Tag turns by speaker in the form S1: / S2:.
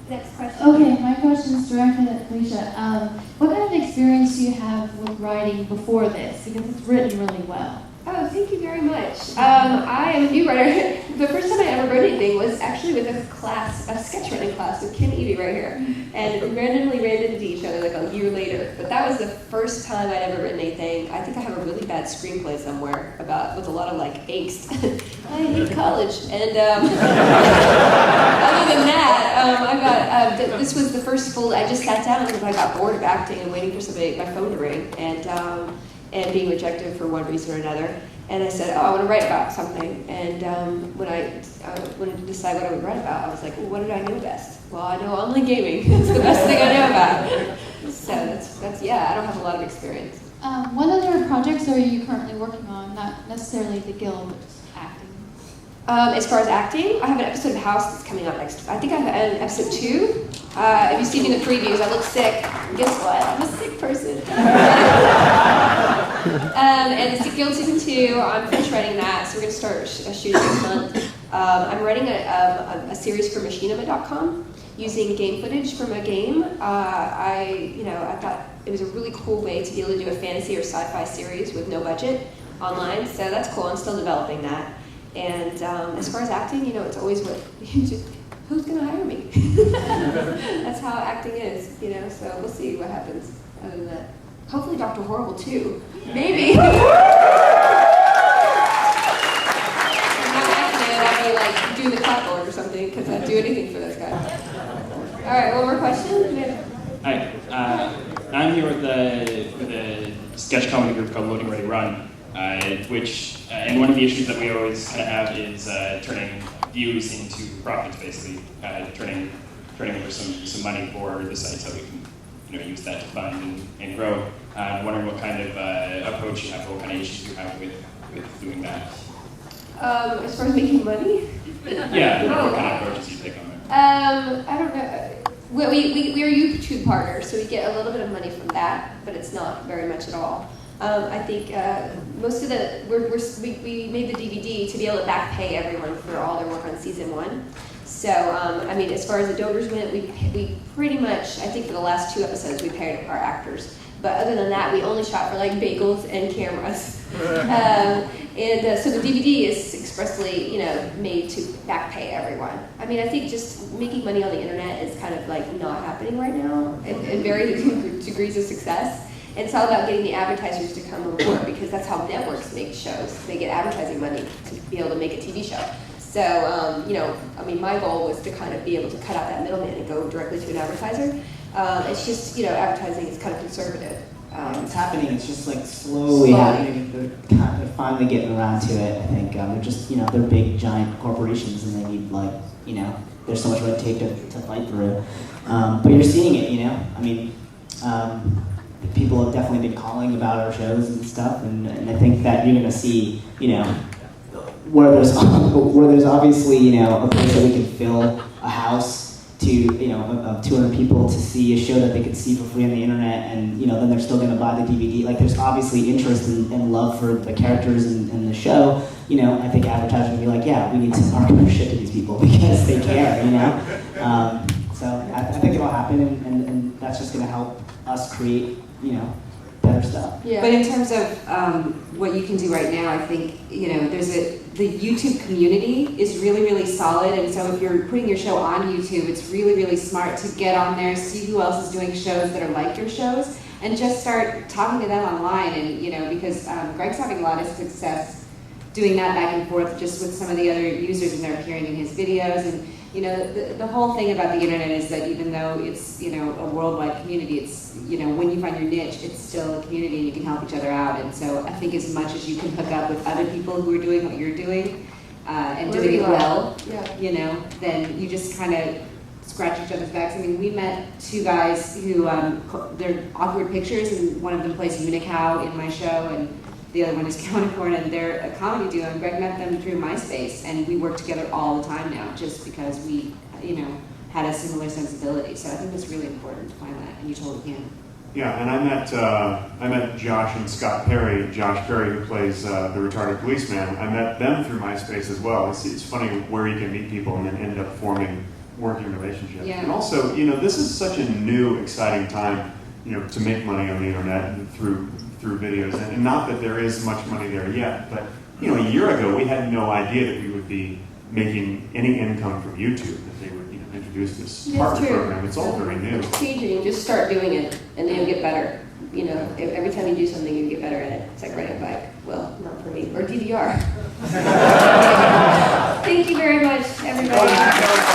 S1: Next question.
S2: Okay, my question is directed at Felicia. What kind of experience do you have with writing before this? Because it's written really well.
S1: Oh, thank you very much. I am a new writer. The first time I ever wrote anything was actually with a sketch writing class with Kim Evey right here. And we randomly ran into each other like a year later. But that was the first time I'd ever written anything. I think I have a really bad screenplay somewhere with a lot of like angst. I hate college. And other than that, this was the first I just sat down because I got bored of acting and waiting for my phone to ring. And being rejected for one reason or another. And I said, I want to write about something. And when I wanted to decide what I would write about, I was like, well, what did I know best? Well, I know online gaming. It's the best thing I know about. So that's I don't have a lot of experience.
S2: What other projects are you currently working on? Not necessarily the guild, but just acting.
S1: As far as acting, I have an episode of House that's coming up next. I think I have an episode 2. If you've seen me in the previews, I look sick. And guess what? I'm a sick person. And it's the Guild Season 2. I'm finished writing that, so we're going to start shooting next month. I'm writing a series for machinima.com using game footage from a game. I thought it was a really cool way to be able to do a fantasy or sci-fi series with no budget online, so that's cool. I'm still developing that. And as far as acting, it's always who's going to hire me? That's how acting is, so we'll see what happens other than that. Hopefully Dr. Horrible too. Maybe. I'm not acting it, I'd be like doing the clapboard or something, because I'd do anything for those guys. All right, one more question?
S3: Hi, I'm here with a sketch comedy group called Loading Ready Run, and one of the issues that we always kind of have is turning views into profits, basically, turning over some money for the site so we can use that to fund and grow. I'm wondering what kind of approach you have, or what kind of issues you have with doing that.
S1: As far as making money?
S3: Yeah, what kind of approaches you take on that?
S1: I don't know. We are YouTube partners, so we get a little bit of money from that, but it's not very much at all. I think most of we made the DVD to be able to back pay everyone for all their work on season 1. So, as far as the donors went, we pretty much, I think for the last 2 episodes, we paid our actors. But other than that, we only shot for like bagels and cameras. So the DVD is expressly, made to back pay everyone. I think just making money on the internet is kind of like not happening right now in varying degrees of success. And it's all about getting the advertisers to come on board, because that's how networks make shows. They get advertising money to be able to make a TV show. So, my goal was to kind of be able to cut out that middleman and go directly to an advertiser. It's just, advertising is kind of conservative.
S4: It's happening. It's just like slowly happening. They're kind of finally getting around to it. I think they're just, they're big, giant corporations, and they need there's so much red tape to fight through. But you're seeing it. People have definitely been calling about our shows and stuff, and I think that you're going to see, where there's obviously, a place that we can fill a house to, of 200 people to see a show that they could see for free on the internet, and, then they're still going to buy the DVD. Like, there's obviously interest and love for the characters and the show. I think advertisers will be like, yeah, we need to market our shit to these people because they care, So I think it'll happen, and that's just going to help us create, better stuff.
S1: Yeah.
S5: But in terms of what you can do right now, I think, the YouTube community is really, really solid, and so if you're putting your show on YouTube, it's really, really smart to get on there, see who else is doing shows that are like your shows, and just start talking to them online, and, because Greg's having a lot of success doing that back and forth just with some of the other users, and they're appearing in his videos, and, the whole thing about the internet is that even though it's, a worldwide community, it's, when you find your niche, it's still a community and you can help each other out. And so I think as much as you can hook up with other people who are doing what you're doing and doing it well, then you just kind of scratch each other's backs. We met 2 guys who, they're awkward pictures, and one of them plays Unicow in my show, and the other one is Countercorn, and they're a comedy duo, and Greg met them through MySpace, and we work together all the time now, just because we, had a similar sensibility. So I think it's really important to find that, and you totally can.
S6: Yeah, and I met Josh and Scott Perry, Josh Perry, who plays the retarded policeman. I met them through MySpace as well. It's funny where you can meet people and then end up forming working relationship.
S5: Yeah.
S6: And also, this is such a new, exciting time, to make money on the internet and through videos. And not that there is much money there yet, but a year ago we had no idea that we would be making any income from YouTube, that they would introduce this
S1: That's
S6: partner
S1: true.
S6: program. It's all very new.
S1: It's changing. Just start doing it, and then you'll get better. Every time you do something, you get better at it. It's like riding a bike. Well, not for me. Or DVR. Thank you very much, everybody.